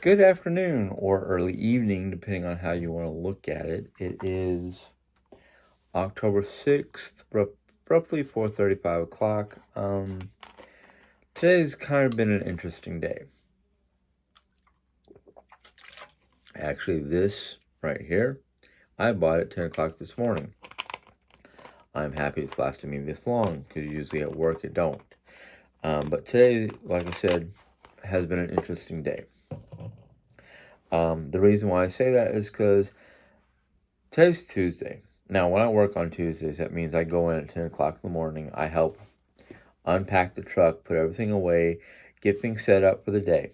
Good afternoon or early evening, depending on how you want to look at it. It is October 6th, roughly 4:35 o'clock. Today's kind of been an interesting day. Actually, this right here, I bought at 10 o'clock this morning. I'm happy it's lasted me this long, because usually at work it don't. But today, like I said, has been an interesting day. The reason why I say that is because today's Tuesday. Now, when I work on Tuesdays, that means I go in at 10 o'clock in the morning. I help unpack the truck, put everything away, get things set up for the day.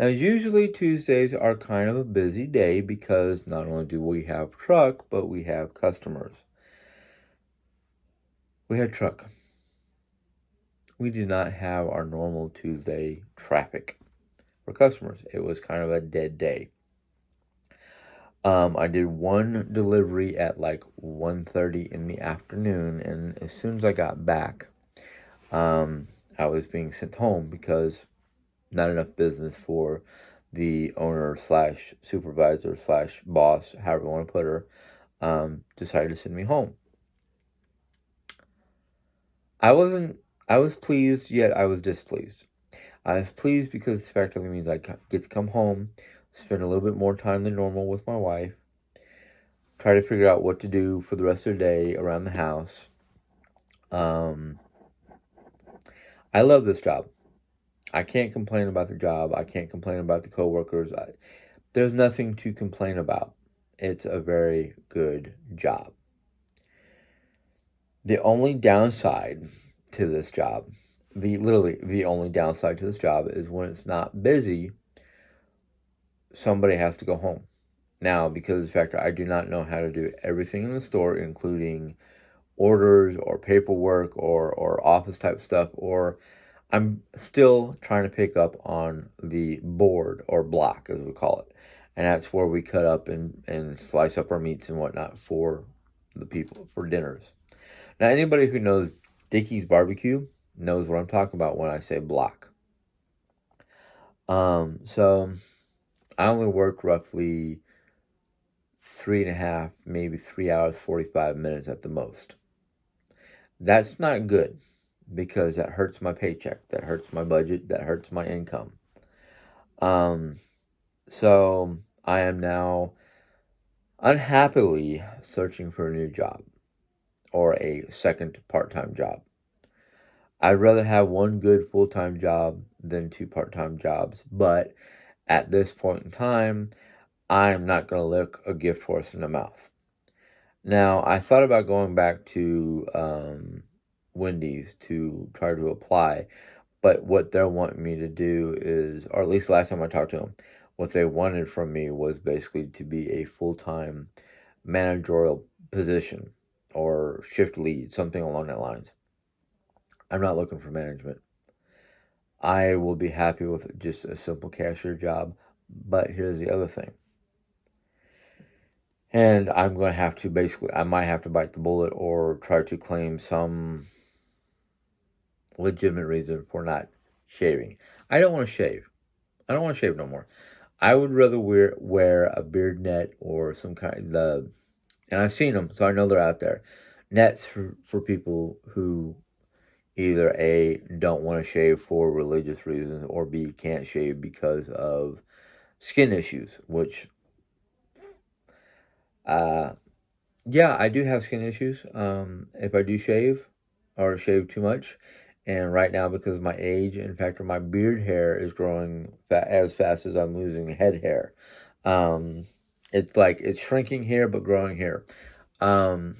Now, usually Tuesdays are kind of a busy day because not only do we have truck, but we have customers. We had truck. We did not have our normal Tuesday traffic for customers. It was kind of a dead day. I did one delivery at like 1:30 in the afternoon, and as soon as I got back, I was being sent home because not enough business for the owner slash supervisor slash boss, however you want to put her, decided to send me home. I was pleased, yet I was displeased. I was pleased because the fact that it means I get to come home, spend a little bit more time than normal with my wife, try to figure out what to do for the rest of the day around the house. I love this job. I can't complain about the job. I can't complain about the coworkers. There's nothing to complain about. It's a very good job. The only downside to this job, literally the only downside to this job is when it's not busy, somebody has to go home. Now, because of the fact that I do not know how to do everything in the store, including orders or paperwork or office type stuff, or I'm still trying to pick up on the board or block, as we call it. And that's where we cut up and slice up our meats and whatnot for the people for dinners. Now, anybody who knows Dickey's Barbecue knows what I'm talking about when I say block. So I only worked roughly 3.5, maybe 3 hours, 45 minutes at the most. That's not good because that hurts my paycheck, that hurts my budget, that hurts my income. So I am now unhappily searching for a new job or a second part-time job. I'd rather have one good full-time job than two part-time jobs, but at this point in time, I'm not going to look a gift horse in the mouth. Now, I thought about going back to Wendy's to try to apply, but what they're wanting me to do is, or at least last time I talked to them, what they wanted from me was basically to be a full-time managerial position or shift lead, something along that lines. I'm not looking for management. I will be happy with just a simple cashier job, but here's the other thing. And I'm going to have to basically, I might have to bite the bullet or try to claim some legitimate reason for not shaving. I don't want to shave. I don't want to shave no more. I would rather wear a beard net or some kind of and I've seen them, so I know they're out there. Nets for people who either A, don't want to shave for religious reasons, or B, can't shave because of skin issues, which, yeah, I do have skin issues. If I do shave or shave too much, and right now because of my age, in fact, my beard hair is growing as fast as I'm losing head hair. It's like it's shrinking here but growing here. Um,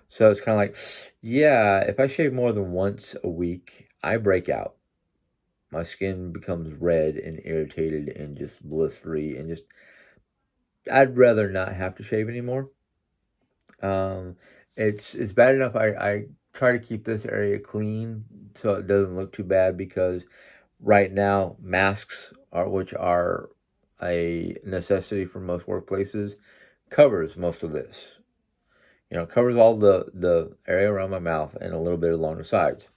so it's kind of like, yeah, if I shave more than once a week, I break out. My skin becomes red and irritated and just blistery and just, I'd rather not have to shave anymore. Um, it's bad enough I try to keep this area clean so it doesn't look too bad because right now masks are which are a necessity for most workplaces covers most of this. Covers all the area around my mouth and a little bit along the sides.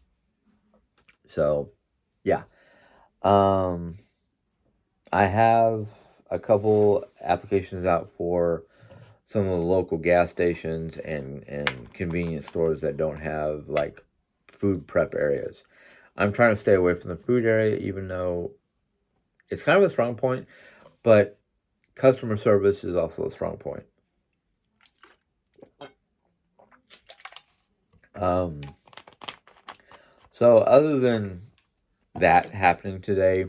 So, yeah. Um I have a couple applications out for some of the local gas stations and convenience stores that don't have like food prep areas. I'm trying to stay away from the food area, even though it's kind of a strong point, but customer service is also a strong point. Um, so, other than that happening today,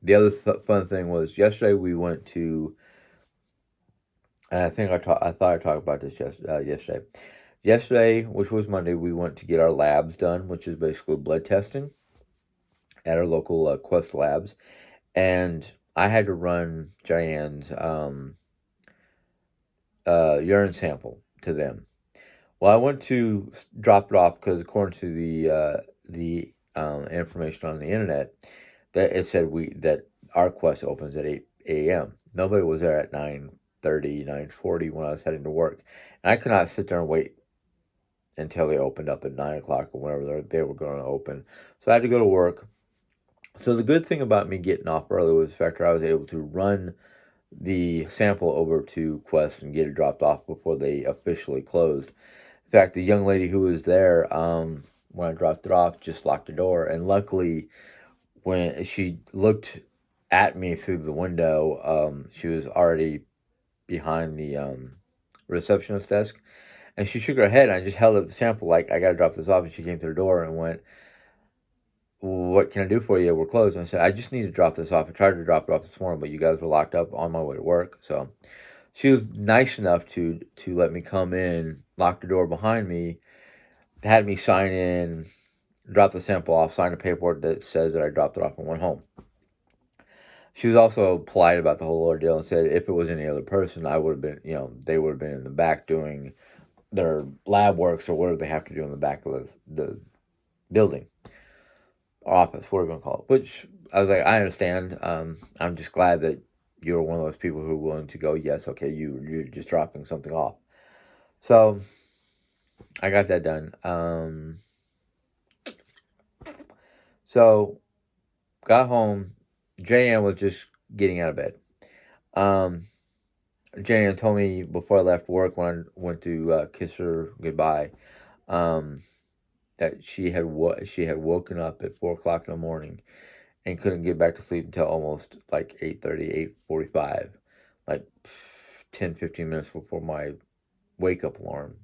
the other fun thing was yesterday we went to, and I think I thought I talked about this yesterday. Yesterday, which was Monday, we went to get our labs done, which is basically blood testing at our local Quest Labs, and I had to run Diane's urine sample to them. Well, I went to drop it off because according to the information on the internet, that it said that our quest opens at 8 a.m. Nobody was there at 9:30, 9:40 when I was heading to work, and I could not sit there and wait until they opened up at 9 o'clock or whenever they were going to open. So I had to go to work. So the good thing about me getting off early was the fact that I was able to run the sample over to Quest and get it dropped off before they officially closed. In fact, the young lady who was there when I dropped it off just locked the door, and luckily, when she looked at me through the window, she was already behind the receptionist desk, and she shook her head. And I just held up the sample like I got to drop this off, and she came to the door and went, "What can I do for you? We're closed." And I said, "I just need to drop this off. I tried to drop it off this morning, but you guys were locked up on my way to work." So she was nice enough to let me come in, lock the door behind me, had me sign in, drop the sample off, sign a paperwork that says that I dropped it off and went home. She was also polite about the whole ordeal and said if it was any other person, I would have been, they would have been in the back doing their lab works or whatever they have to do in the back of the building, office, whatever you want to call it. Which I was like, I understand. I'm just glad that you're one of those people who are willing to go, yes, okay, you're just dropping something off. So I got that done. So got home. JN was just getting out of bed. Um, JN told me before I left work when I went to kiss her goodbye, um, that she had woken up at 4 o'clock in the morning and couldn't get back to sleep until almost like 8:30, 8:45, like 10, 15 minutes before my wake up alarm.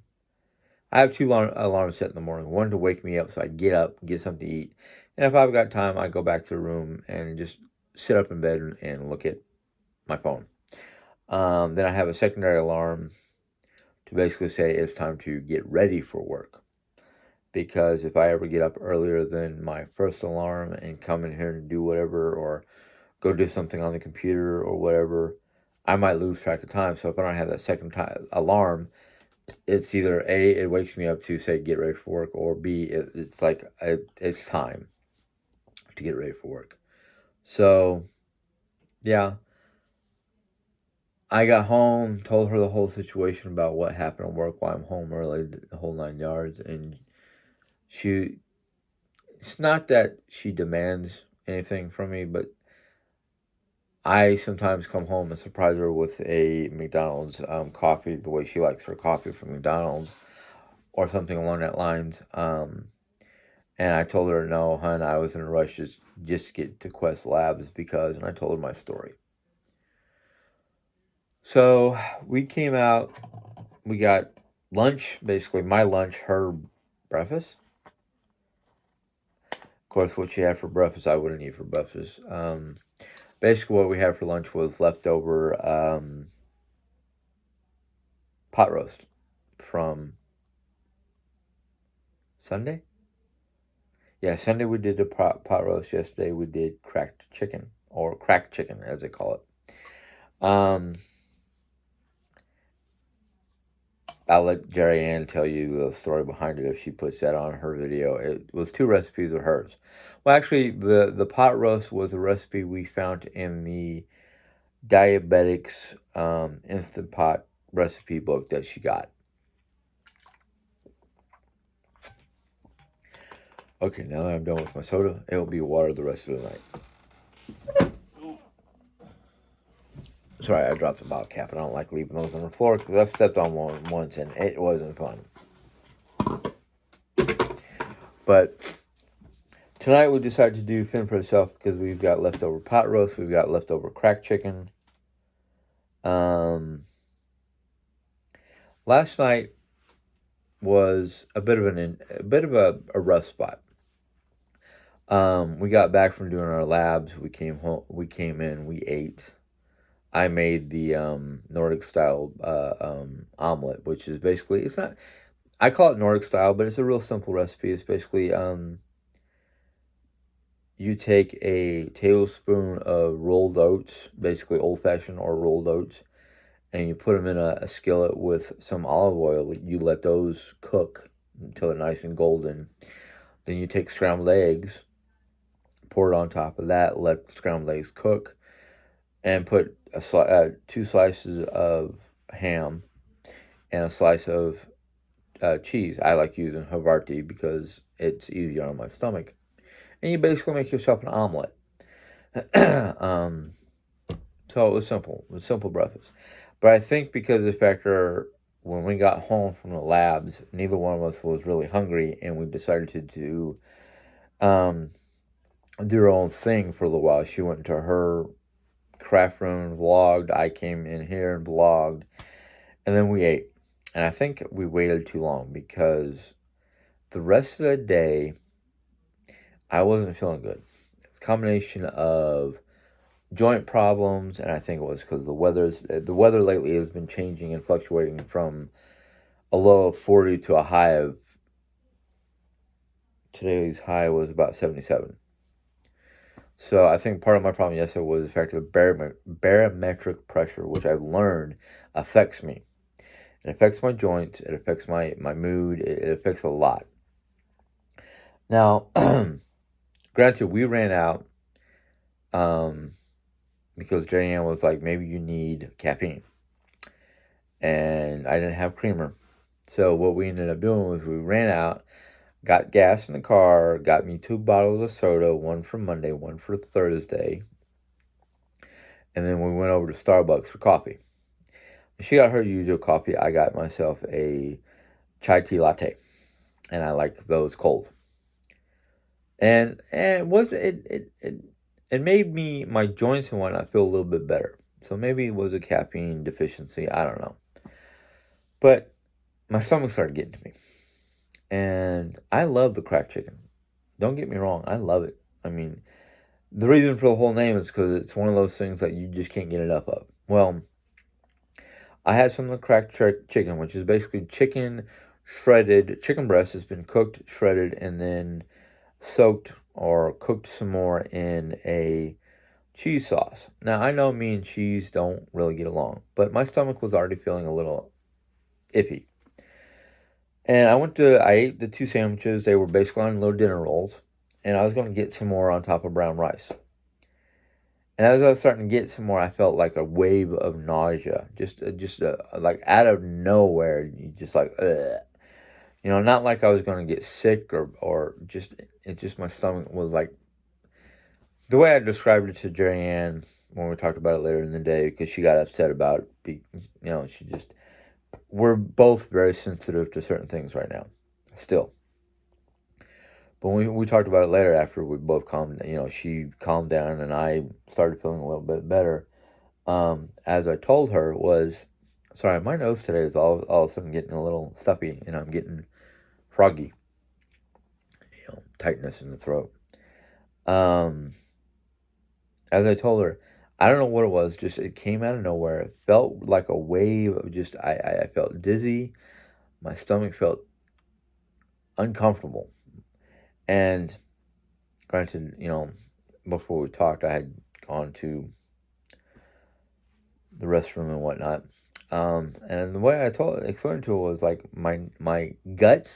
I have two alarms set in the morning. One to wake me up so I get up, get something to eat, and if I've got time, I go back to the room and just sit up in bed and look at my phone. Then I have a secondary alarm to basically say it's time to get ready for work. Because if I ever get up earlier than my first alarm and come in here and do whatever or go do something on the computer or whatever, I might lose track of time. So if I don't have that second alarm, it's either A, it wakes me up to say get ready for work, or B, it's like it's time to get ready for work. So yeah, I got home, told her the whole situation about what happened at work, why I'm home early, the whole 9 yards, and she. It's not that she demands anything from me, but I sometimes come home and surprise her with a McDonald's coffee, the way she likes her coffee from McDonald's, or something along that lines. And I told her, no, hun, I was in a rush just to get to Quest Labs and I told her my story. So we came out, we got lunch, basically my lunch, her breakfast. Of course, what she had for breakfast, I wouldn't eat for breakfast. Basically, what we had for lunch was leftover pot roast from Sunday. Yeah, Sunday we did the pot roast. Yesterday we did cracked chicken, or cracked chicken as they call it. I'll let Jerry Ann tell you the story behind it if she puts that on her video. It was two recipes of hers. Well, actually, the pot roast was a recipe we found in the diabetics instant pot recipe book that she got. Okay, now that I'm done with my soda, it will be water the rest of the night. Sorry, I dropped the bottle cap. I don't like leaving those on the floor because I've stepped on one once and it wasn't fun. But tonight we decided to do fend for itself because we've got leftover pot roast, we've got leftover cracked chicken. Last night was a bit of a rough spot. We got back from doing our labs. We came home. We came in. We ate. I made the Nordic style omelet, which is basically, it's not. I call it Nordic style, but it's a real simple recipe. It's basically you take a tablespoon of rolled oats, basically old fashioned or rolled oats, and you put them in a skillet with some olive oil. You let those cook until they're nice and golden. Then you take scrambled eggs, pour it on top of that, let scrambled eggs cook, and put two slices of ham and a slice of cheese. I like using Havarti because it's easier on my stomach. And you basically make yourself an omelet. So it was simple. It was simple breakfast. But I think because of the factor, when we got home from the labs, neither one of us was really hungry, and we decided to do her own thing for a little while. She went into her craft room and vlogged. I came in here and vlogged. And then we ate. And I think we waited too long because the rest of the day, I wasn't feeling good. It's a combination of joint problems, and I think it was because the weather lately has been changing and fluctuating from a low of 40 to a high of, today's high was about 77. So I think part of my problem yesterday was the fact of barometric pressure, which I've learned affects me. It affects my joints. It affects my mood. It affects a lot. Now, granted, we ran out because Jerry Ann was like, maybe you need caffeine. And I didn't have creamer. So what we ended up doing was we ran out, got gas in the car, got me 2 bottles of soda, one for Monday, one for Thursday. And then we went over to Starbucks for coffee. She got her usual coffee. I got myself a chai tea latte. And I like those cold. And it made my joints and whatnot feel a little bit better. So maybe it was a caffeine deficiency. I don't know. But my stomach started getting to me. And I love the cracked chicken. Don't get me wrong. I love it. I mean, the reason for the whole name is because it's one of those things that you just can't get enough of. Well, I had some of the cracked chicken, which is basically chicken breast has been cooked, shredded, and then soaked or cooked some more in a cheese sauce. Now, I know me and cheese don't really get along, but my stomach was already feeling a little iffy. And I ate the 2 sandwiches. They were basically on little dinner rolls. And I was going to get some more on top of brown rice. And as I was starting to get some more, I felt like a wave of nausea. Just like out of nowhere. You just like, ugh. You know, not like I was going to get sick or just, it just, my stomach was like, the way I described it to Jerry Ann when we talked about it later in the day, because she got upset about it, we're both very sensitive to certain things right now, still. But we talked about it later after we both she calmed down and I started feeling a little bit better. As I told her sorry, my nose today is all of a sudden getting a little stuffy and I'm getting froggy, tightness in the throat. As I told her, I don't know what it was, just it came out of nowhere. It felt like a wave of just, I felt dizzy. My stomach felt uncomfortable. And granted, before we talked, I had gone to the restroom and whatnot. And the way I explained to her was like my gut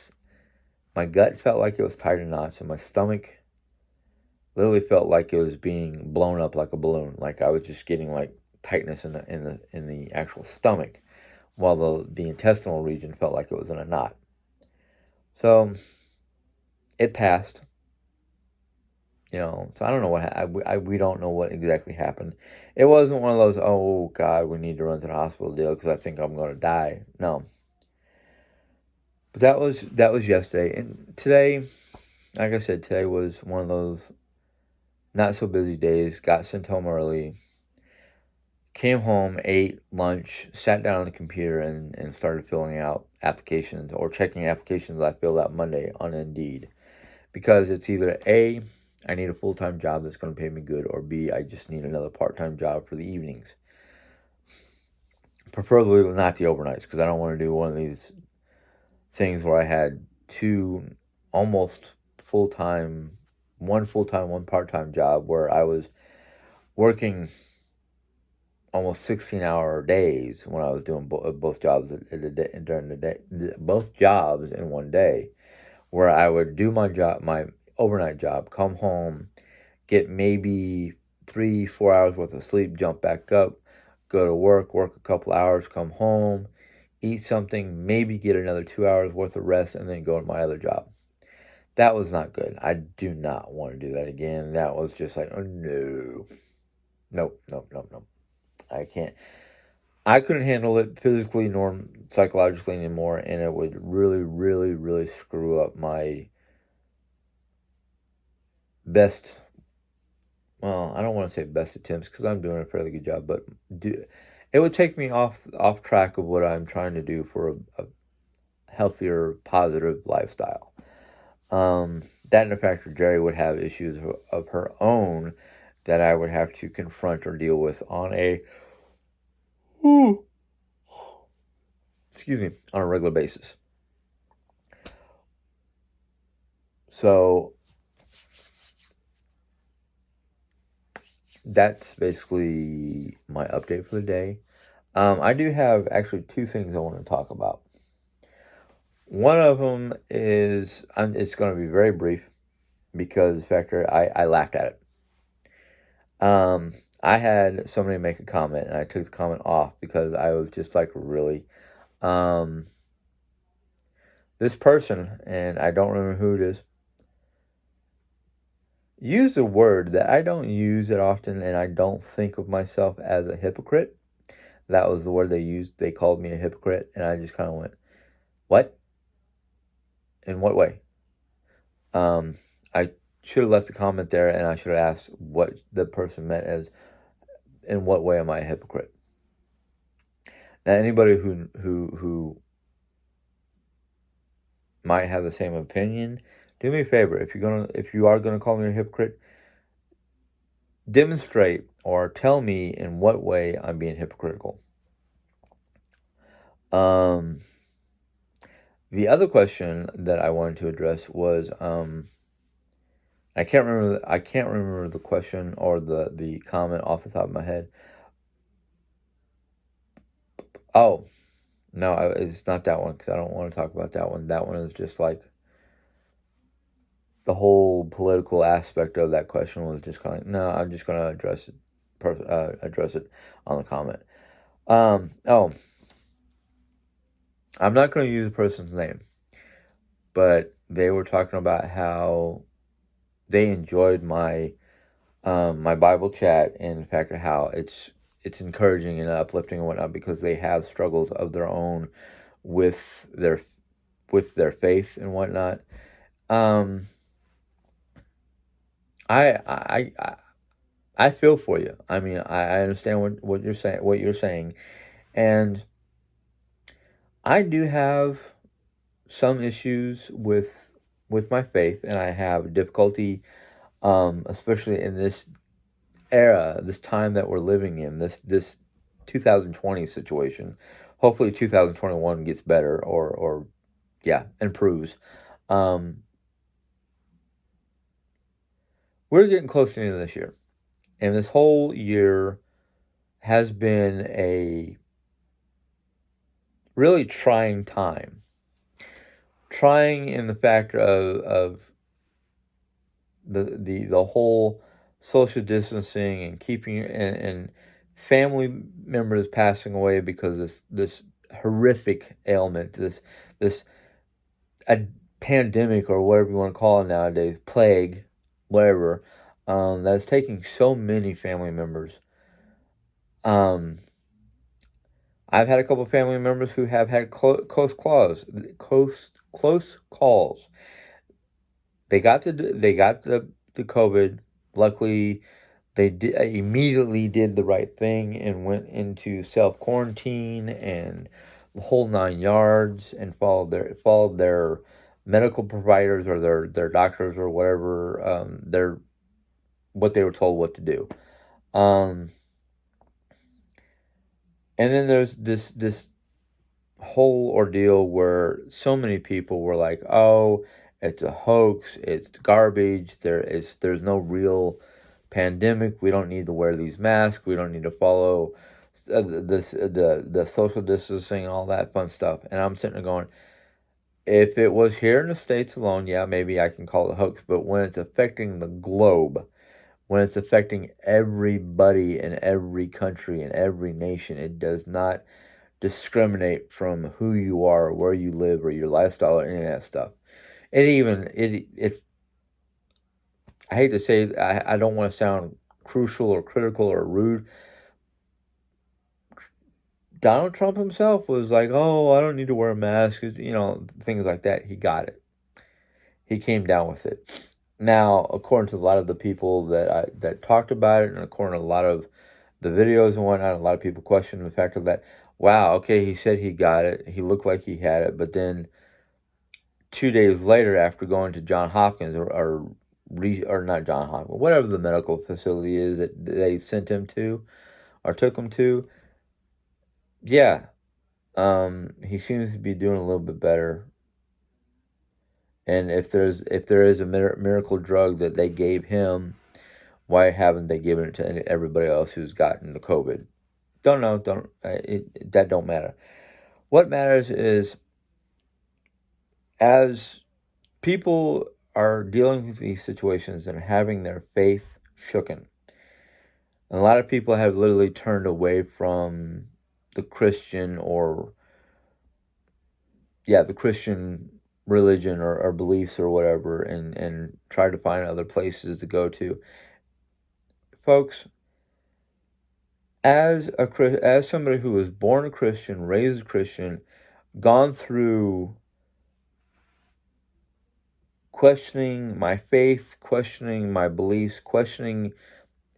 felt like it was tied in knots, and my stomach literally felt like it was being blown up like a balloon. Like I was just getting like tightness in the actual stomach, while the intestinal region felt like it was in a knot. So it passed. So I don't know we don't know what exactly happened. It wasn't one of those, oh God, we need to run to the hospital deal because I think I'm going to die. No, but that was yesterday, and today, like I said, today was one of those not so busy days. Got sent home early. Came home, ate lunch, sat down on the computer, and started filling out applications or checking applications I filled out Monday on Indeed. Because it's either A, I need a full time job that's going to pay me good, or B, I just need another part time job for the evenings. Preferably not the overnights, because I don't want to do one of these things where I had two almost full time, one part time job where I was working almost 16-hour days when I was doing both jobs during the day, both jobs in one day, where I would do my job, my overnight job, come home, get maybe 3-4 hours worth of sleep, jump back up, go to work a couple hours, come home, eat something, maybe get another 2 hours worth of rest, and then go to my other job. That was not good. I do not want to do that again. That was just like, oh no. Nope, nope, nope, nope. I can't. I couldn't handle it physically nor psychologically anymore, and it would really, really, really screw up my best. Well, I don't want to say best attempts because I'm doing a fairly good job, but it would take me off track of what I'm trying to do for a healthier, positive lifestyle. That and the fact that Jerry would have issues of her own that I would have to confront or deal with on a excuse me, on a regular basis. So that's basically my update for the day. I do have actually two things I want to talk about. One of them is it's going to be very brief because factor I laughed at it. I had somebody make a comment and I took the comment off because I was just like, really. Um, this person, and I don't remember who it is, used a word that I don't use it often, and I don't think of myself as a hypocrite. That was the word they used. They called me a hypocrite, and I just kind of went, "What? In what way?" Um, I should have left a comment there, and I should have asked what the person meant as, "In what way am I a hypocrite?" Now, anybody who might have the same opinion, do me a favor. If you are gonna call me a hypocrite, demonstrate or tell me in what way I'm being hypocritical. Um, the other question that I wanted to address was I can't remember the question or the comment off the top of my head. Oh, no, it's not that one because I don't want to talk about that one. That one is just like the whole political aspect of that question was just kind of no. I'm just gonna address it on the comment. Oh, I'm not gonna use the person's name, but they were talking about how they enjoyed my Bible chat and the fact of how it's encouraging and uplifting and whatnot because they have struggles of their own with their with their faith and whatnot. Um, I I I I feel for you. I mean, I understand what you're saying, and I do have some issues with my faith, and I have difficulty, especially in this era, this time that we're living in, this 2020 situation. Hopefully, 2021 gets better or yeah, improves. Um, we're getting close to the end of this year, and this whole year has been a really trying time. Trying in the fact of the whole social distancing and keeping and family members passing away because this horrific ailment, this a pandemic or whatever you want to call it nowadays, plague, whatever, that's taking so many family members. Um, I've had a couple of family members who have had close calls. They got the COVID. Luckily, they immediately did the right thing and went into self quarantine and the whole 9 yards and followed their medical providers or their doctors or whatever their what they were told what to do. Um, and then there's this whole ordeal where so many people were like, "Oh, it's a hoax. It's garbage. There's no real pandemic. We don't need to wear these masks. We don't need to follow the social distancing and all that fun stuff." And I'm sitting there going, if it was here in the States alone, yeah, maybe I can call it a hoax. But when it's affecting the globe, when it's affecting everybody in every country and every nation, it does not discriminate from who you are, where you live, or your lifestyle, or any of that stuff. It I hate to say, I don't want to sound crucial or critical or rude. Donald Trump himself was like, "Oh, I don't need to wear a mask," things like that. He got it. He came down with it. Now, according to a lot of the people that talked about it, and according to a lot of the videos and whatnot, a lot of people questioned the fact of that. Wow, okay, he said he got it. He looked like he had it, but then 2 days later, after going to John Hopkins or not John Hopkins, whatever the medical facility is that they sent him to or took him to, yeah, he seems to be doing a little bit better. And if there is a miracle drug that they gave him, why haven't they given it to everybody else who's gotten the COVID? Don't know. That don't matter. What matters is as people are dealing with these situations and having their faith shooken. And a lot of people have literally turned away from the Christian the Christian religion or beliefs or whatever and try to find other places to go to. Folks, as somebody who was born a Christian, raised a Christian, gone through questioning my faith, questioning my beliefs, questioning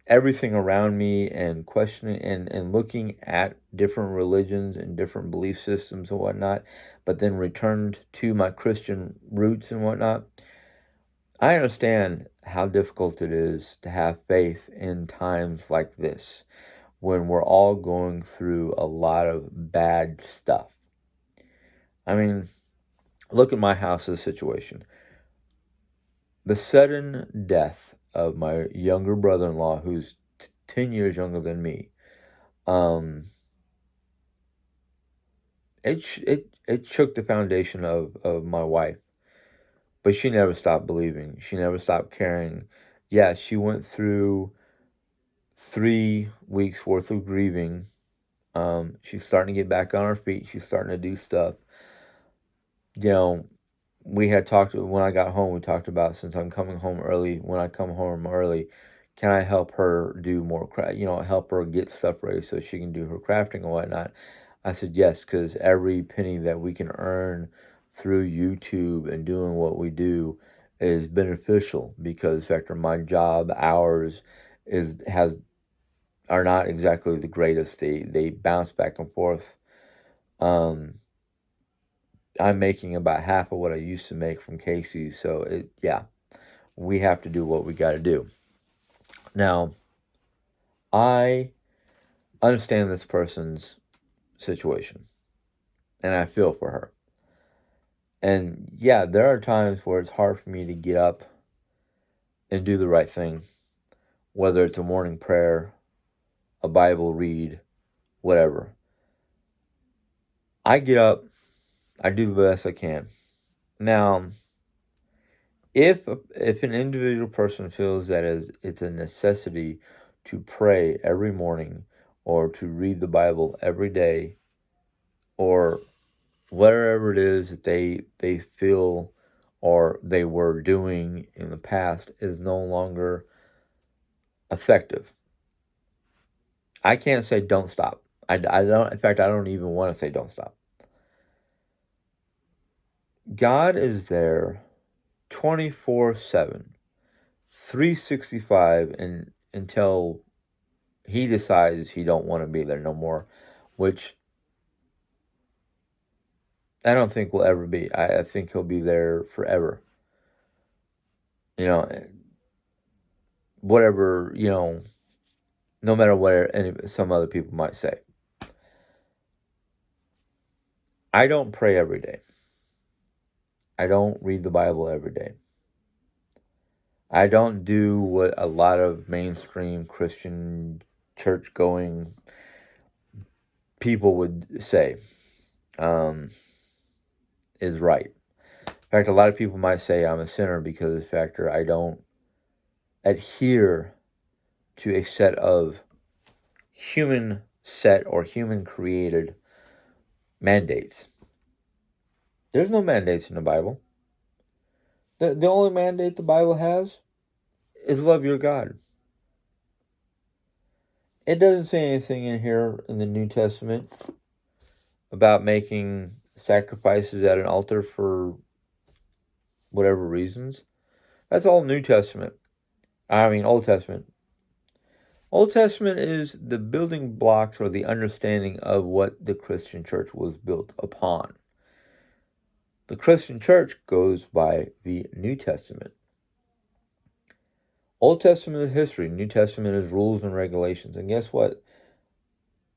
everything around me and questioning and looking at different religions and different belief systems and whatnot, but then returned to my Christian roots and whatnot, I understand how difficult it is to have faith in times like this when we're all going through a lot of bad stuff. I mean, look at my house's situation. The sudden death of my younger brother-in-law, who's 10 years younger than me, um, it shook the foundation of my wife. But she never stopped believing. She never stopped caring. Yeah, she went through 3 weeks worth of grieving. She's starting to get back on her feet. She's starting to do stuff. You know, we had talked when I got home. We talked about since I'm coming home early. When I come home early, can I help her do more craft? Help her get stuff ready so she can do her crafting and whatnot. I said yes, because every penny that we can earn through YouTube and doing what we do is beneficial because factor my job hours is has are not exactly the greatest. They bounce back and forth. Um, I'm making about half of what I used to make from Casey, so we have to do what we got to do. Now, I understand this person's situation, and I feel for her. And yeah, there are times where it's hard for me to get up and do the right thing, whether it's a morning prayer, a Bible read, whatever. I get up, I do the best I can. Now, if an individual person feels that it's a necessity to pray every morning or to read the Bible every day or whatever it is that they feel or they were doing in the past is no longer effective. I can't say don't stop. I don't, in fact, I don't even want to say don't stop. God is there 24/7, 365, and until he decides he don't want to be there no more, which I don't think will ever be. I think he'll be there forever. You know, whatever, no matter what some other people might say. I don't pray every day. I don't read the Bible every day. I don't do what a lot of mainstream Christian church going people would say is right. In fact, a lot of people might say I'm a sinner because of the fact that I don't adhere to a set of human set or human created mandates. There's no mandates in the Bible. The only mandate the Bible has is love your God. It doesn't say anything in here in the New Testament about making sacrifices at an altar for whatever reasons. That's all New Testament. I mean, Old Testament. Old Testament is the building blocks or the understanding of what the Christian church was built upon. The Christian church goes by the New Testament. Old Testament is history. New Testament is rules and regulations. And guess what?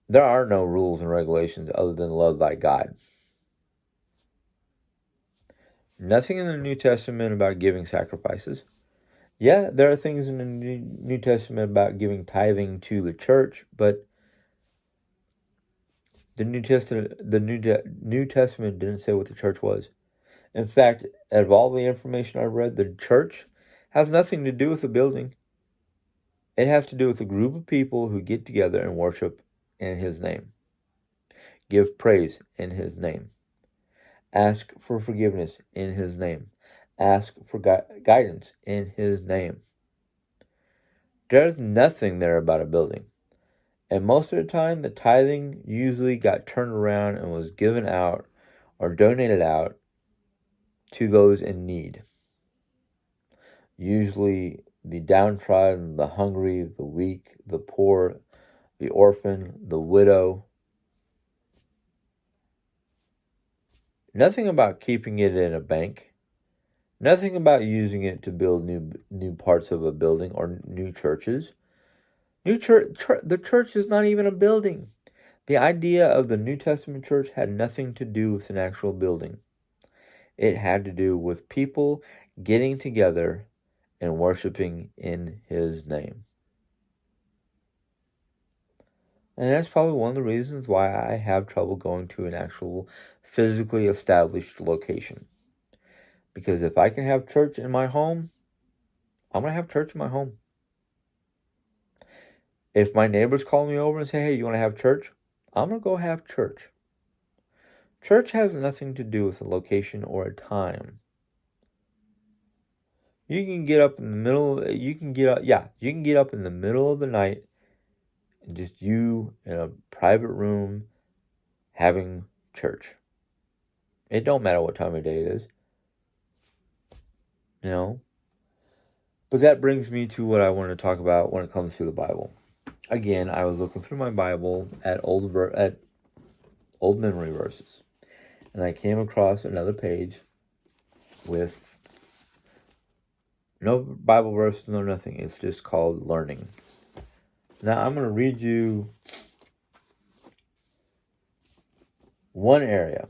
There are no rules and regulations other than love thy God. Nothing in the New Testament about giving sacrifices. Yeah, there are things in the New Testament about giving tithing to the church, but the New Testament didn't say what the church was. In fact, out of all the information I've read, the church has nothing to do with the building. It has to do with a group of people who get together and worship in His name, give praise in His name, ask for forgiveness in His name, ask for guidance in His name. There's nothing there about a building. And most of the time, the tithing usually got turned around and was given out or donated out to those in need. Usually the downtrodden, the hungry, the weak, the poor, the orphan, the widow. Nothing about keeping it in a bank. Nothing about using it to build new parts of a building or new churches. The church is not even a building. The idea of the New Testament church had nothing to do with an actual building. It had to do with people getting together and worshiping in His name. And that's probably one of the reasons why I have trouble going to an actual physically established location. Because if I can have church in my home, I'm going to have church in my home. If my neighbors call me over and say, hey, you want to have church? I'm going to go have church. Church has nothing to do with a location or a time. You can get up in the middle, you can get up in the middle of the night, and just you in a private room having church. It don't matter what time of day it is. But that brings me to what I want to talk about when it comes to the Bible. Again, I was looking through my Bible at old memory verses, and I came across another page with no Bible verse, no nothing. It's just called learning. Now I'm going to read you one area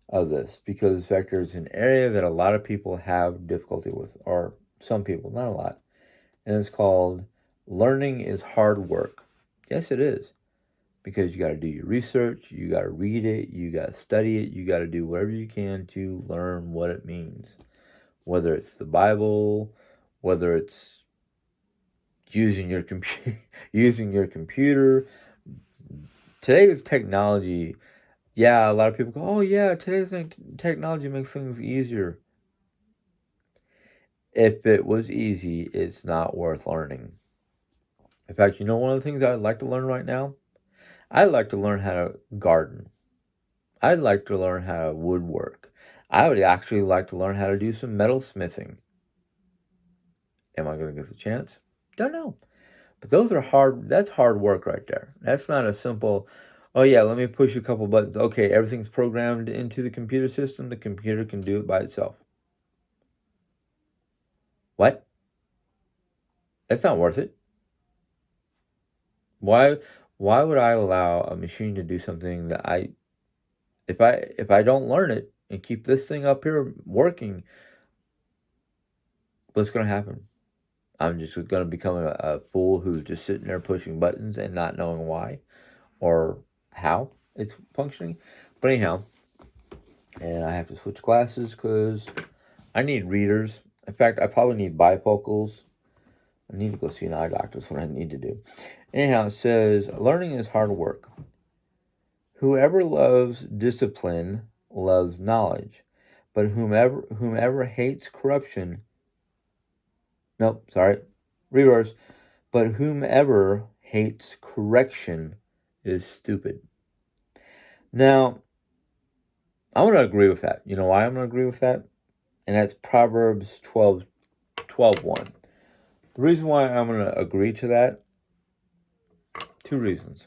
of this because, in fact, there's an area that a lot of people have difficulty with, or some people, not a lot, and it's called learning is hard work. Yes, it is, because you got to do your research, you got to read it, you got to study it, you got to do whatever you can to learn what it means, whether it's the Bible, whether it's using your computer. Today with technology, yeah, a lot of people go, oh yeah, today's technology makes things easier. If it was easy, it's not worth learning. In fact, one of the things I'd like to learn right now? I'd like to learn how to garden. I'd like to learn how to woodwork. I would actually like to learn how to do some metal smithing. Am I going to get the chance? Don't know. But those are hard. That's hard work right there. That's not a simple, oh yeah, let me push a couple buttons. Okay, everything's programmed into the computer system. The computer can do it by itself. What? That's not worth it. Why? Why would I allow a machine to do something that if I don't learn it and keep this thing up here working, what's going to happen? I'm just going to become a fool who's just sitting there pushing buttons and not knowing why or how it's functioning. But anyhow, and I have to switch glasses because I need readers. In fact, I probably need bifocals. I need to go see an eye doctor. That's what I need to do. Anyhow, it says learning is hard work. Whoever loves discipline loves knowledge, but whomever hates corruption. Nope, sorry, reverse. But whomever hates correction is stupid. Now, I'm going to agree with that. You know why I'm going to agree with that? And that's Proverbs 12:1. The reason why I'm going to agree to that, two reasons.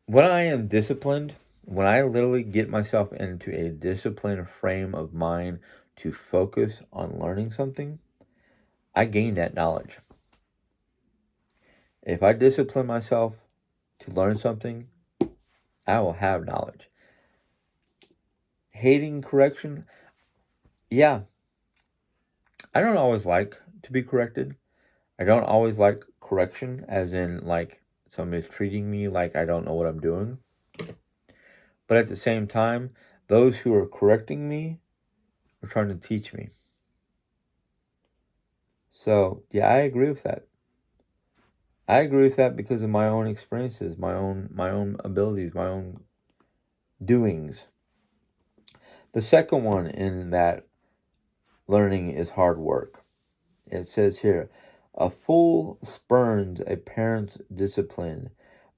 When I am disciplined, when I literally get myself into a disciplined frame of mind to focus on learning something, I gain that knowledge. If I discipline myself to learn something, I will have knowledge. Hating correction, yeah, I don't always like to be corrected. I don't always like correction, as in, like, somebody's treating me like I don't know what I'm doing. But at the same time, those who are correcting me are trying to teach me. So, yeah, I agree with that. I agree with that because of my own experiences, my own abilities, my own doings. The second one in that learning is hard work. It says here, a fool spurns a parent's discipline,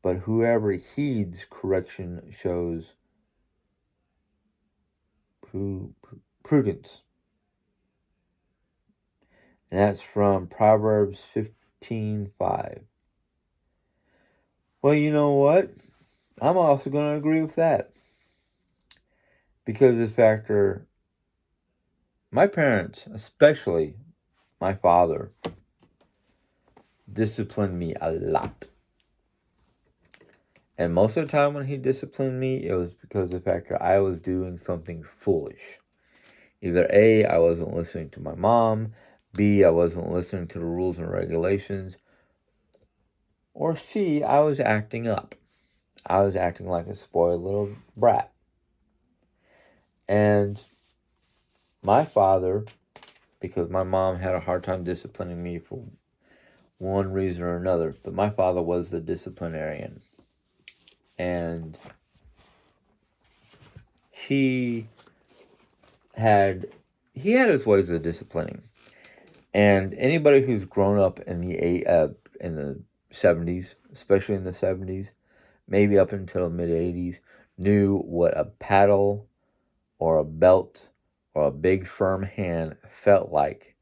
but whoever heeds correction shows prudence. And that's from Proverbs 15:5. Well, you know what? I'm also going to agree with that. Because of the factor, my parents, especially my father, disciplined me a lot. And most of the time when he disciplined me, it was because of the factor I was doing something foolish. Either A, I wasn't listening to my mom, B, I wasn't listening to the rules and regulations, or C, I was acting up. I was acting like a spoiled little brat. And my father, because my mom had a hard time disciplining me for one reason or another, but my father was the disciplinarian. And he had his ways of disciplining. And anybody who's grown up in the 70s, especially in the 70s, maybe up until the mid 80s, knew what a paddle or a belt or a big firm hand felt like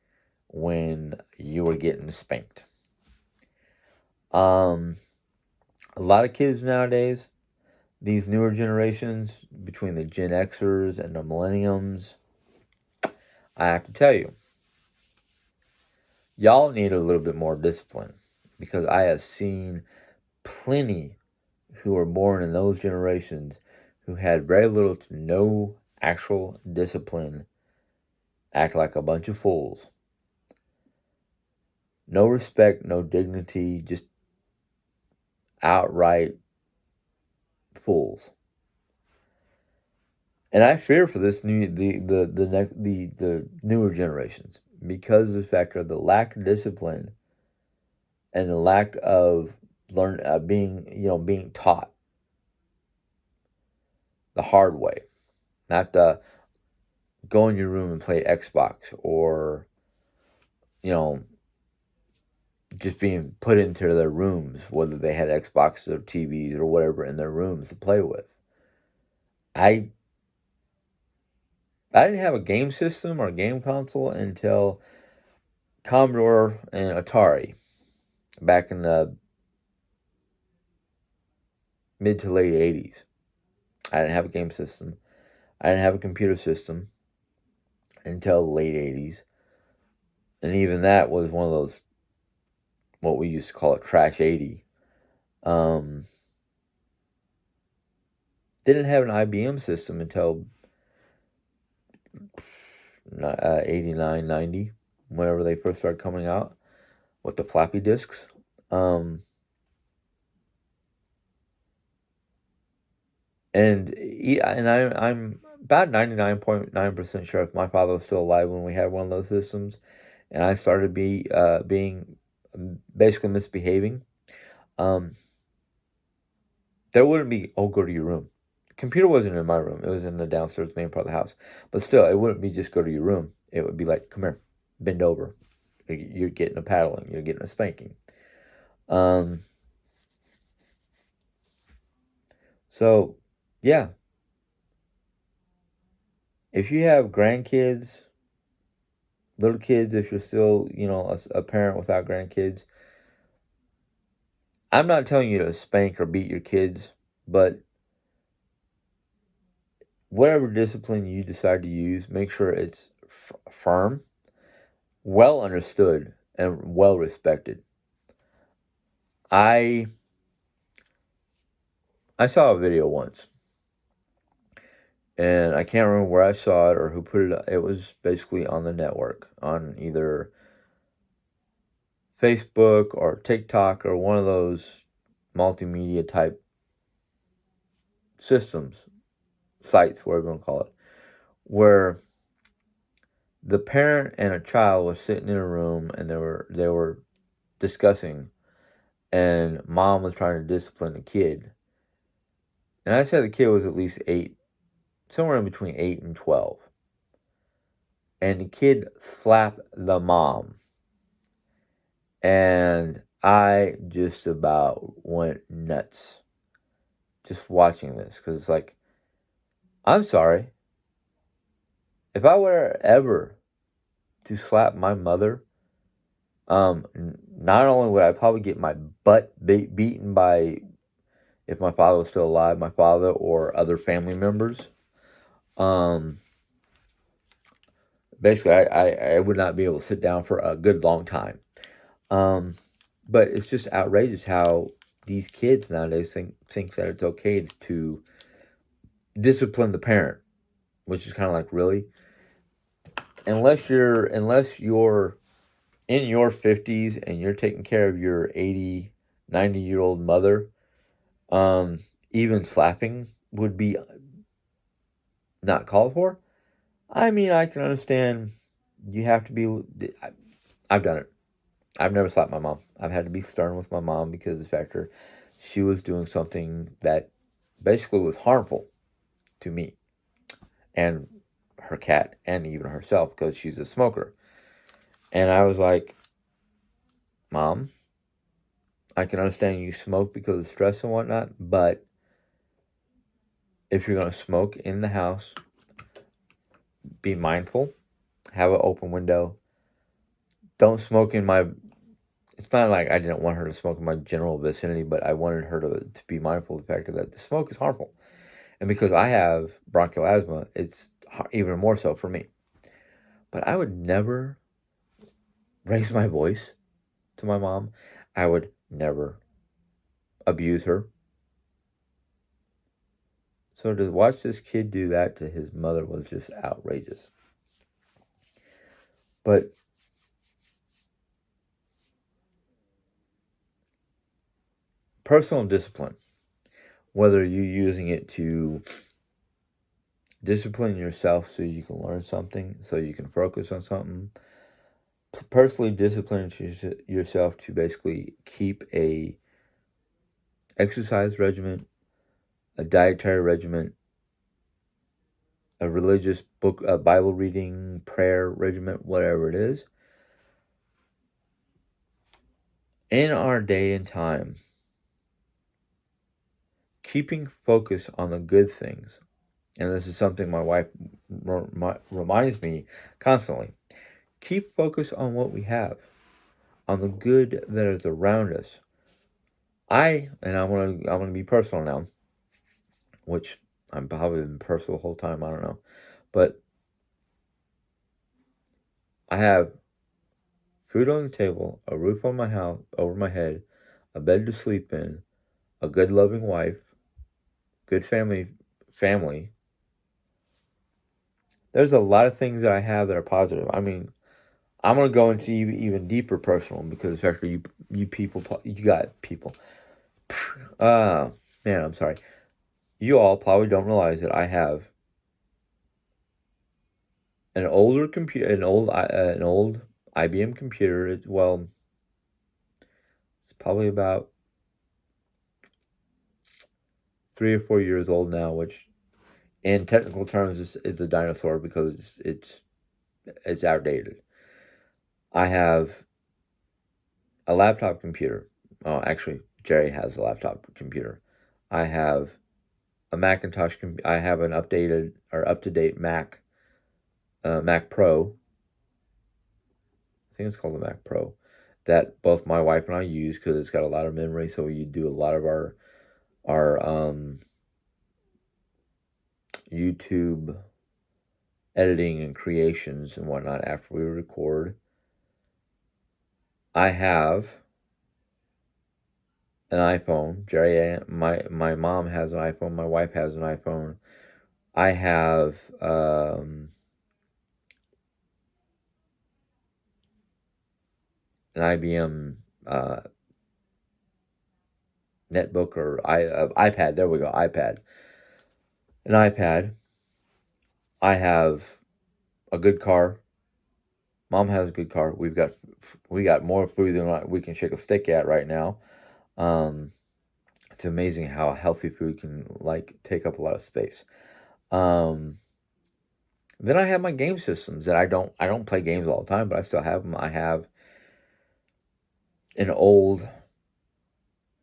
when you were getting spanked. A lot of kids nowadays, these newer generations, between the Gen Xers and the Millenniums, I have to tell you, y'all need a little bit more discipline, because I have seen plenty who were born in those generations who had very little to no actual discipline act like a bunch of fools. No respect, no dignity, just outright fools. And I fear for this the newer generations, because of the fact of the lack of discipline and the lack of being taught the hard way, not the go in your room and play Xbox, or, you know, just being put into their rooms, whether they had Xboxes or TVs or whatever in their rooms to play with. I I didn't have a game system or a game console until Commodore and Atari back in the mid to late 80s. I didn't have a game system. I didn't have a computer system until the late 80s. And even that was one of those, what we used to call it, trash 80. Um, didn't have an IBM system until 89, 90, whenever they first started coming out with the floppy disks. Um, I'm about 99.9% sure if my father was still alive when we had one of those systems, and I started being basically misbehaving. Um, there wouldn't be, oh, go to your room. The computer wasn't in my room; it was in the downstairs main part of the house. But still, it wouldn't be just go to your room. It would be like, come here, bend over. You're getting a paddling. You're getting a spanking. Um, so yeah, if you have grandkids, little kids, if you're still, a parent without grandkids, I'm not telling you to spank or beat your kids, but whatever discipline you decide to use, make sure it's firm, well understood, and well respected. I I saw a video once, and I can't remember where I saw it or who put it. It was basically on the network, on either Facebook or TikTok or one of those multimedia type systems, sites, whatever you want to call it, where the parent and a child was sitting in a room and they were discussing, and mom was trying to discipline the kid. And I said the kid was at least 8, somewhere in between 8 and 12. And the kid slapped the mom. And I just about went nuts just watching this, because it's like, I'm sorry. If I were ever to slap my mother, not only would I probably get my butt beaten by, if my father was still alive, my father or other family members. Um, Basically, I would not be able to sit down for a good long time. Um, but it's just outrageous how these kids nowadays think that it's okay to discipline the parent, which is kind of like, really, unless you're in your 50s and you're taking care of your 80, 90-year-old mother, um, even slapping would be not called for. I mean, I can understand you have to be. I've done it. I've never slapped my mom. I've had to be stern with my mom because of the fact that she was doing something that basically was harmful to me and her cat and even herself, because she's a smoker. And I was like, Mom, I can understand you smoke because of stress and whatnot, but if you're going to smoke in the house, be mindful, have an open window. Don't smoke in my. It's not like I didn't want her to smoke in my general vicinity, but I wanted her to be mindful of the fact that the smoke is harmful. And because I have bronchial asthma, it's even more so for me. But I would never raise my voice to my mom. I would never abuse her. So to watch this kid do that to his mother was just outrageous. But personal discipline, whether you're using it to discipline yourself so you can learn something, so you can focus on something, personally discipline yourself to basically keep a exercise regimen, a dietary regimen, a religious book, a Bible reading, prayer regiment, whatever it is. In our day and time, keeping focus on the good things, and this is something my wife reminds me constantly. Keep focus on what we have, on the good that is around us. I want to be personal now, which I'm probably been personal the whole time. I don't know, but I have food on the table, a roof on my house over my head, a bed to sleep in, a good loving wife, good family. There's a lot of things that I have that are positive. I mean, I'm gonna go into even deeper personal because after you people you got people. Uh Man, I'm sorry. You all probably don't realize that I have an older computer, an old IBM computer. Well, it's probably about 3 or 4 years old now, which in technical terms is a dinosaur because it's outdated. I have a laptop computer. Oh, actually, Jerry has a laptop computer. I have a Macintosh. I have an updated or up to date Mac Pro. I think it's called the Mac Pro. That both my wife and I use because it's got a lot of memory. So we do a lot of our YouTube editing and creations and whatnot after we record. I have an iPhone. My mom has an iPhone. My wife has an iPhone. I have an IBM netbook or iPad. There we go, iPad. An iPad. I have a good car. Mom has a good car. We got more food than we can shake a stick at right now. Um, it's amazing how healthy food can like take up a lot of space. Um, then I have my game systems that I don't play games all the time, but I still have them. I have an old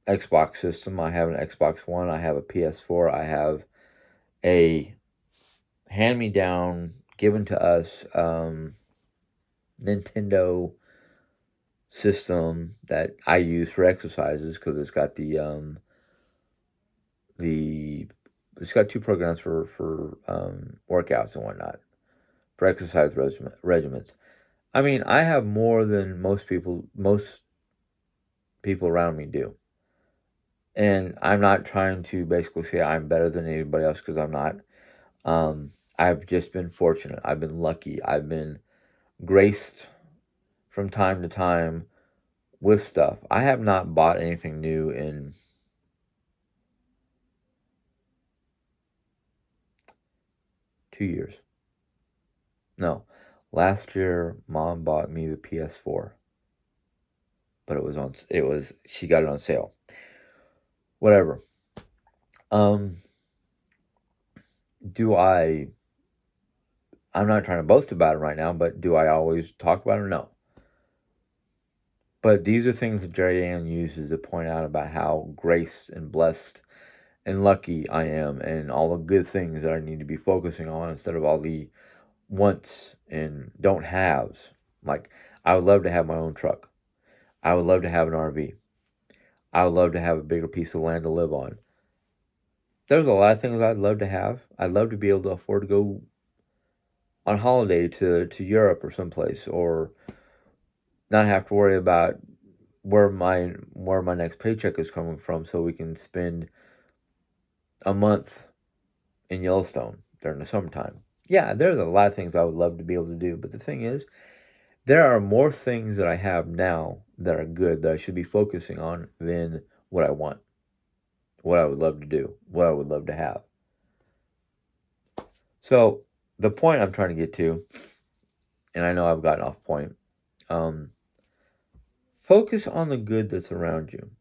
Xbox system. I have an Xbox One. I have a PS4. I have a hand me down given to us Nintendo system that I use for exercises because the it's got two programs for workouts and whatnot for exercise regimens. I mean, I have more than most people around me do. And I'm not trying to basically say I'm better than anybody else because I'm not. I've just been fortunate. I've been lucky. I've been graced from time to time with stuff. I have not bought anything new in 2 years. No. Last year mom bought me the PS4, but she got it on sale. Whatever. Um do I'm not trying to boast about it right now, but do I always talk about it? No. But these are things that Jerry Ann uses to point out about how graced and blessed and lucky I am and all the good things that I need to be focusing on instead of all the wants and don't haves. Like, I would love to have my own truck. I would love to have an RV. I would love to have a bigger piece of land to live on. There's a lot of things I'd love to have. I'd love to be able to afford to go on holiday to Europe or someplace or not have to worry about where my next paycheck is coming from so we can spend a month in Yellowstone during the summertime. Yeah, there's a lot of things I would love to be able to do, but the thing is, there are more things that I have now that are good that I should be focusing on than what I want, what I would love to do, what I would love to have. So, the point I'm trying to get to, and I know I've gotten off point, um, focus on the good that's around you.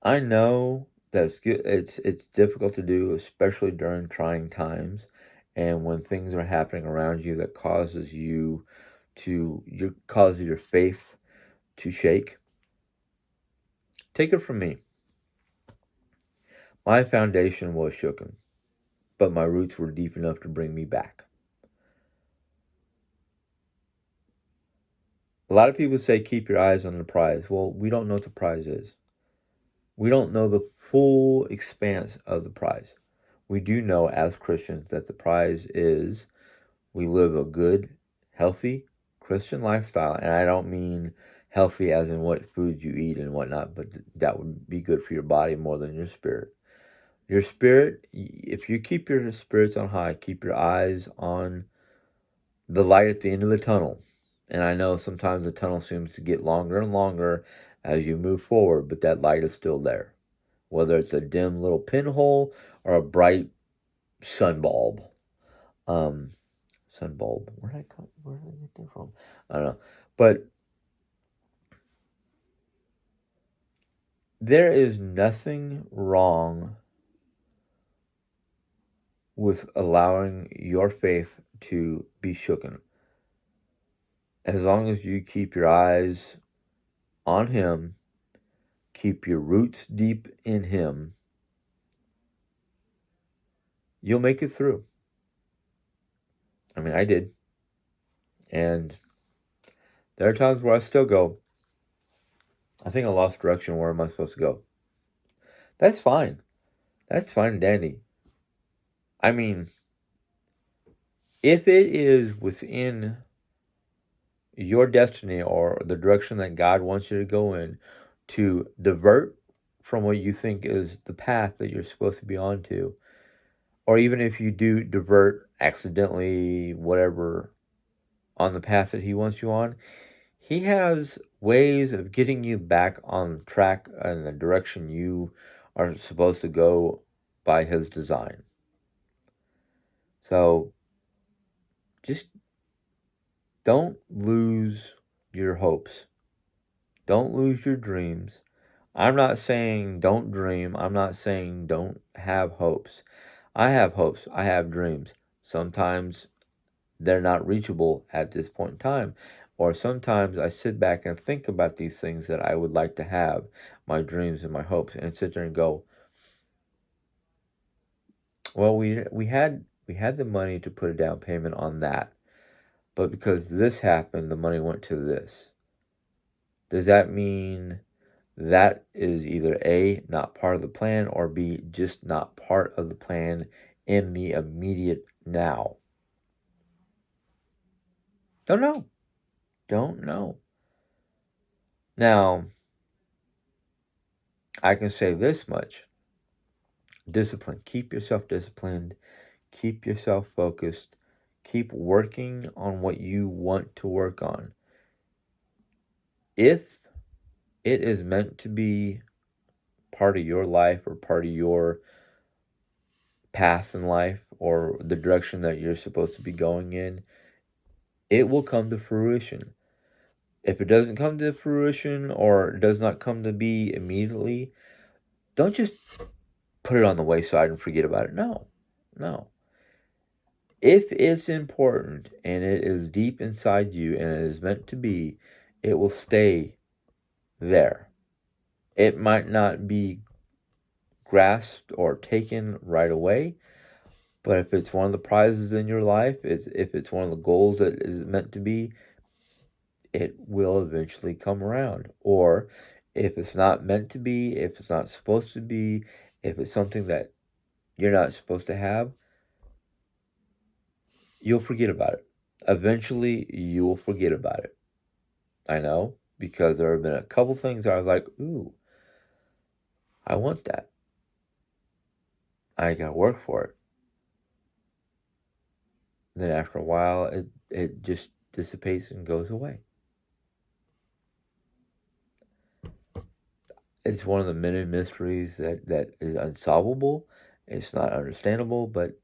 I know that it's good. It's difficult to do, especially during trying times, And when things are happening around you that causes your faith to shake, take it from me. My foundation was shooken, but my roots were deep enough to bring me back. A lot of people say keep your eyes on the prize. Well, we don't know what the prize is. We don't know the full expanse of the prize. We do know as Christians that the prize is we live a good, healthy Christian lifestyle. And I don't mean healthy as in what foods you eat and whatnot, but that would be good for your body more than your spirit. Your spirit, if you keep your spirits on high, keep your eyes on the light at the end of the tunnel. And I know sometimes the tunnel seems to get longer and longer as you move forward, but that light is still there. Whether it's a dim little pinhole or a bright sun bulb. Um, Sun bulb. Where did I get that from? I don't know. But there is nothing wrong with allowing your faith to be shooken. As long as you keep your eyes on Him, keep your roots deep in Him, you'll make it through. I mean, I did. And there are times where I still go, I think I lost direction. Where am I supposed to go? That's fine. That's fine and dandy. I mean, if it is within your destiny or the direction that God wants you to go in to divert from what you think is the path that you're supposed to be on to, or even if you do divert accidentally, whatever, on the path that He wants you on, He has ways of getting you back on track and the direction you are supposed to go by His design. So just don't lose your hopes. Don't lose your dreams. I'm not saying don't dream. I'm not saying don't have hopes. I have hopes. I have dreams. Sometimes they're not reachable at this point in time. Or sometimes I sit back and think about these things that I would like to have, my dreams and my hopes, and sit there and go, well, we had the money to put a down payment on that, but because this happened, the money went to this. Does that mean that is either A, not part of the plan, or B, just not part of the plan in the immediate now? Don't know. Don't know. Now, I can say this much. Discipline. Keep yourself disciplined. Keep yourself focused. Keep working on what you want to work on. If it is meant to be part of your life or part of your path in life or the direction that you're supposed to be going in, it will come to fruition. If it doesn't come to fruition or does not come to be immediately, don't just put it on the wayside and forget about it. No, no. If it's important and it is deep inside you and it is meant to be, it will stay there. It might not be grasped or taken right away, but if it's one of the prizes in your life, if it's one of the goals that is meant to be, it will eventually come around. Or if it's not meant to be, if it's not supposed to be, if it's something that you're not supposed to have, you'll forget about it. Eventually, you will forget about it. I know, because there have been a couple things I was like, ooh, I want that. I gotta work for it. Then after a while, it just dissipates and goes away. It's one of the many mysteries that is unsolvable. It's not understandable, but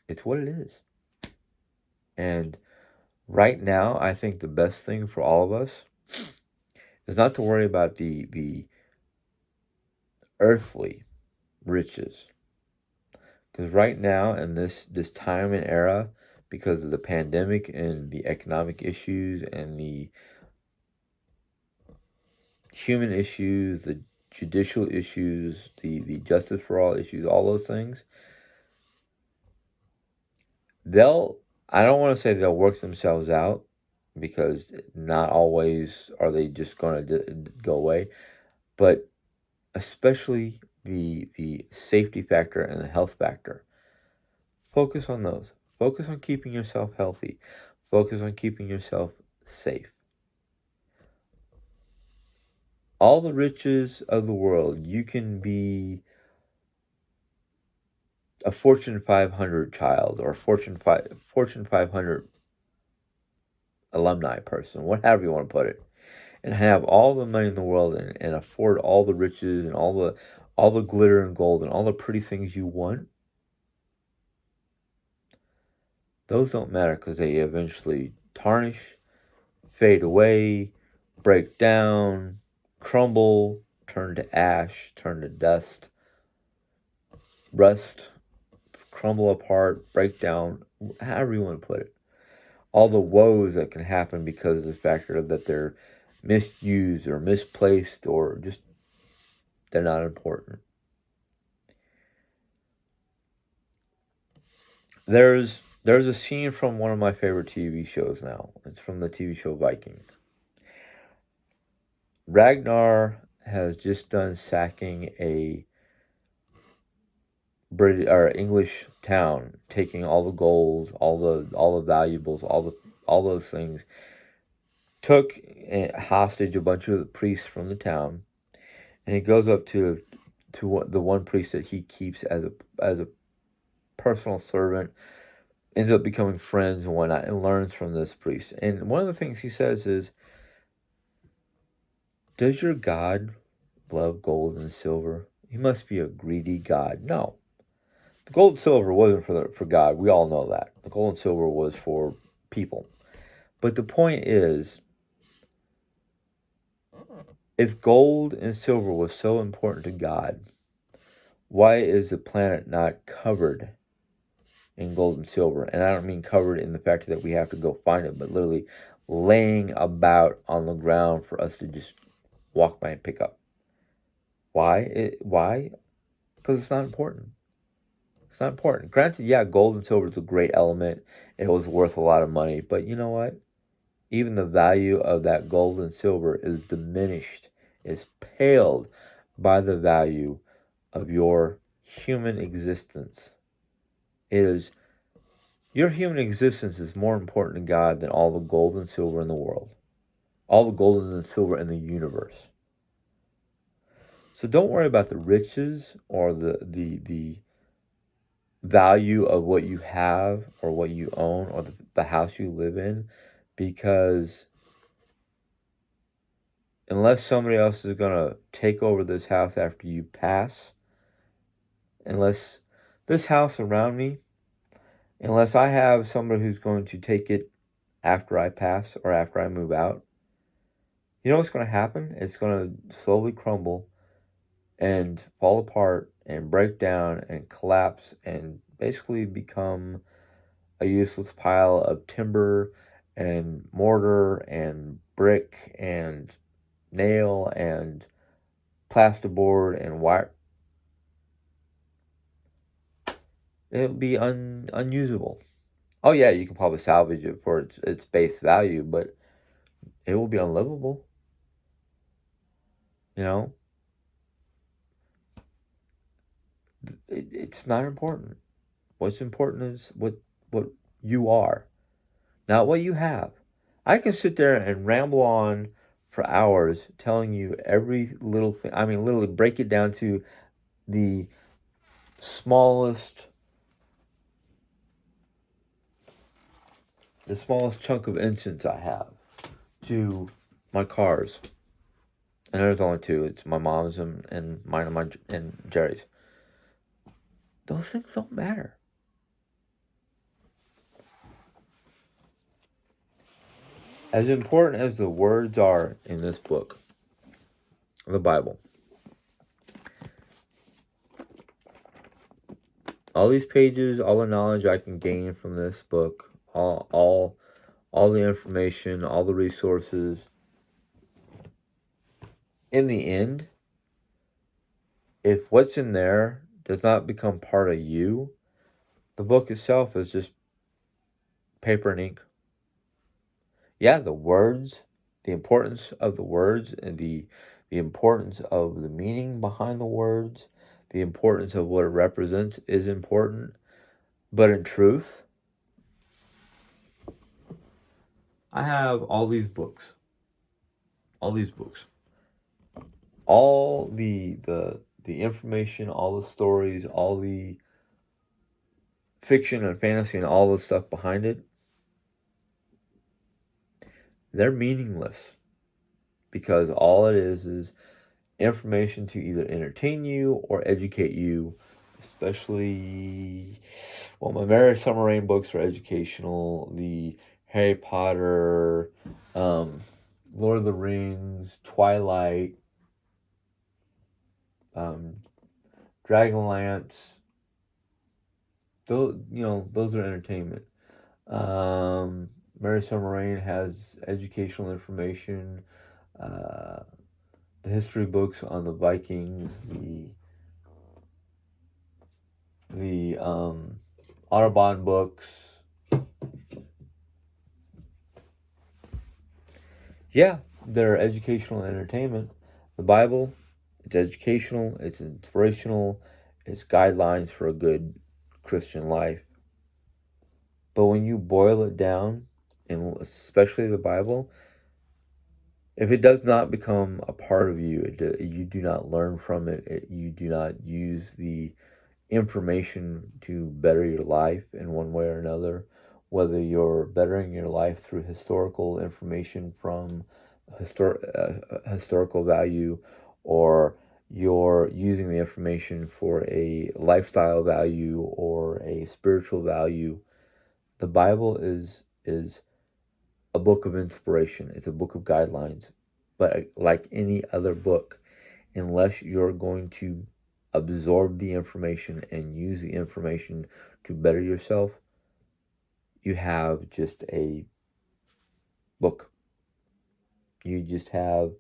it's what it is. And right now, I think the best thing for all of us is not to worry about the earthly riches. Because right now, in this time and era, because of the pandemic and the economic issues and the human issues, the judicial issues, the justice for all issues, all those things, they'll, I don't want to say they'll work themselves out, because not always are they just going to go away, but especially the safety factor and the health factor. Focus on those. Focus on keeping yourself healthy. Focus on keeping yourself safe. All the riches of the world, you can be a Fortune 500 child or a Fortune 500 alumni person, whatever you want to put it, and have all the money in the world, and afford all the riches and all the glitter and gold and all the pretty things you want. Those don't matter, because they eventually tarnish, fade away, break down, crumble, turn to ash, turn to dust, rust, crumble apart, break down, however you want to put it. All the woes that can happen because of the factor that they're misused or misplaced, or just they're not important. There's a scene from one of my favorite TV shows now. It's from the TV show Vikings. Ragnar has just done sacking a British or English town, taking all the gold, all the valuables, all those things. Took hostage a bunch of the priests from the town, and he goes up to the one priest that he keeps as a personal servant. Ends up becoming friends and whatnot, and learns from this priest. And one of the things he says is, "Does your God love gold and silver? He must be a greedy God." No, the gold and silver wasn't for God. We all know that. The gold and silver was for people. But the point is, if gold and silver was so important to God, why is the planet not covered in gold and silver? And I don't mean covered in the fact that we have to go find it, but literally laying about on the ground for us to just walk by and pick up. Why? Because it's not important. It's not important. Granted, yeah, gold and silver is a great element. It was worth a lot of money. But you know what? Even the value of that gold and silver is diminished, is paled by the value of your human existence. Your human existence is more important to God than all the gold and silver in the world, all the gold and silver in the universe. So don't worry about the riches or the value of what you have or what you own or the house you live in, because unless somebody else is going to take over this house after you pass, unless this house around me, unless I have somebody who's going to take it after I pass or after I move out, you know what's going to happen? It's going to slowly crumble and fall apart and break down and collapse and basically become a useless pile of timber and mortar and brick and nail and plasterboard and wire. It'll be unusable. Oh yeah, you can probably salvage it for its base value, but it will be unlivable. You know, it's not important. What's important is what you are, not what you have. I can sit there and ramble on for hours telling you every little thing. I mean, literally break it down to the smallest chunk of incense I have, to my cars. And there's only two. It's my mom's and mine and Jerry's. Those things don't matter. As important as the words are in this book, the Bible, all these pages, all the knowledge I can gain from this book, all the information, all the resources, in the end, if what's in there does not become part of you, the book itself is just paper and ink. Yeah, the words, the importance of the words, and the importance of the meaning behind the words, the importance of what it represents is important. But in truth, I have all these books, all these books, all the information, all the stories, all the fiction and fantasy, and all the stuff behind it. They're meaningless because all it is information to either entertain you or educate you. Especially, well, my Mary Summer Rain books are educational. The Harry Potter, Lord of the Rings, Twilight, um, Dragonlance. Those are entertainment. Mary Summer Rain has educational information. Uh, the history books on the Vikings, the Audubon books. Yeah, they're educational and entertainment. The Bible, it's educational, it's inspirational, it's guidelines for a good Christian life. But when you boil it down, and especially the Bible, if it does not become a part of you, you do not learn from it, you do not use the information to better your life in one way or another, whether you're bettering your life through historical information from historical value, or you're using the information for a lifestyle value or a spiritual value. The Bible is a book of inspiration. It's a book of guidelines. But like any other book, unless you're going to absorb the information and use the information to better yourself, you have just a book. You just have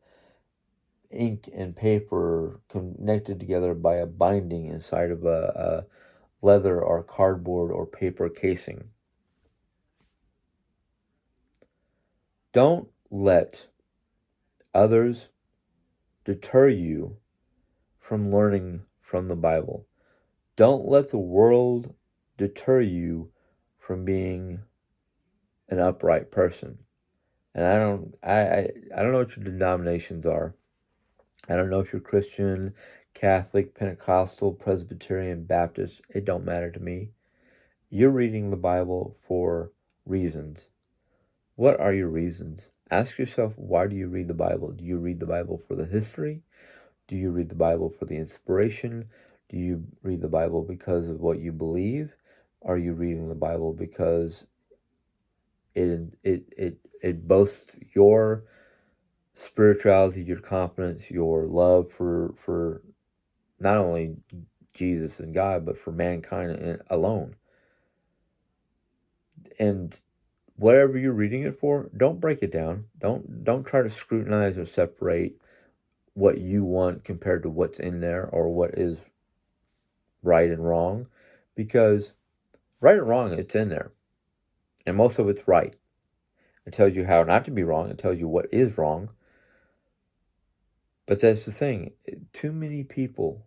ink and paper connected together by a binding inside of a leather or cardboard or paper casing. Don't let others deter you from learning from the Bible. Don't let the world deter you from being an upright person. And I don't know what your denominations are. I don't know if you're Christian, Catholic, Pentecostal, Presbyterian, Baptist. It don't matter to me. You're reading the Bible for reasons. What are your reasons? Ask yourself, why do you read the Bible? Do you read the Bible for the history? Do you read the Bible for the inspiration? Do you read the Bible because of what you believe? Are you reading the Bible because it boasts your spirituality, your confidence, your love for not only Jesus and God, but for mankind alone? And whatever you're reading it for, don't break it down. Don't try to scrutinize or separate what you want compared to what's in there or what is right and wrong, because right and wrong, it's in there, and most of it's right. It tells you how not to be wrong. It tells you what is wrong. But that's the thing. Too many people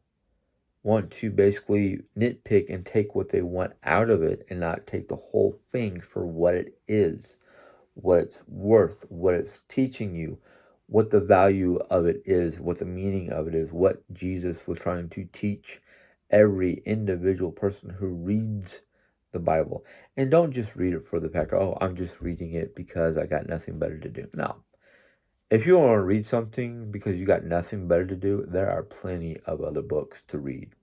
want to basically nitpick and take what they want out of it and not take the whole thing for what it is, what it's worth, what it's teaching you, what the value of it is, what the meaning of it is, what Jesus was trying to teach every individual person who reads the Bible. And don't just read it for the fact, oh, I'm just reading it because I got nothing better to do. No. If you want to read something because you got nothing better to do, there are plenty of other books to read.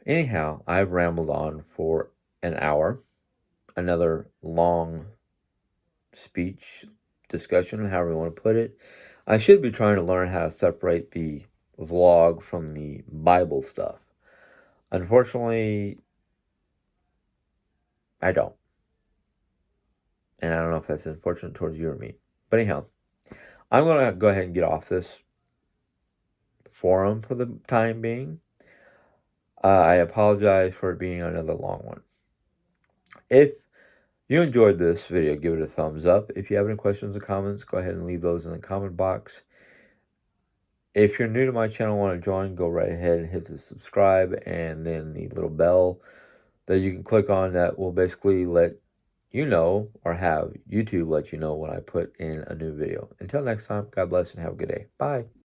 Anyhow, I've rambled on for an hour. Another long speech, discussion, however you want to put it. I should be trying to learn how to separate the vlog from the Bible stuff. Unfortunately, I don't. And I don't know if that's unfortunate towards you or me. But anyhow, I'm going to go ahead and get off this forum for the time being. I apologize for it being another long one. If you enjoyed this video, give it a thumbs up. If you have any questions or comments, go ahead and leave those in the comment box. If you're new to my channel and want to join, go right ahead and hit the subscribe and then the little bell that you can click on that will basically let you know, or have YouTube let you know when I put in a new video. Until next time, God bless and have a good day. Bye.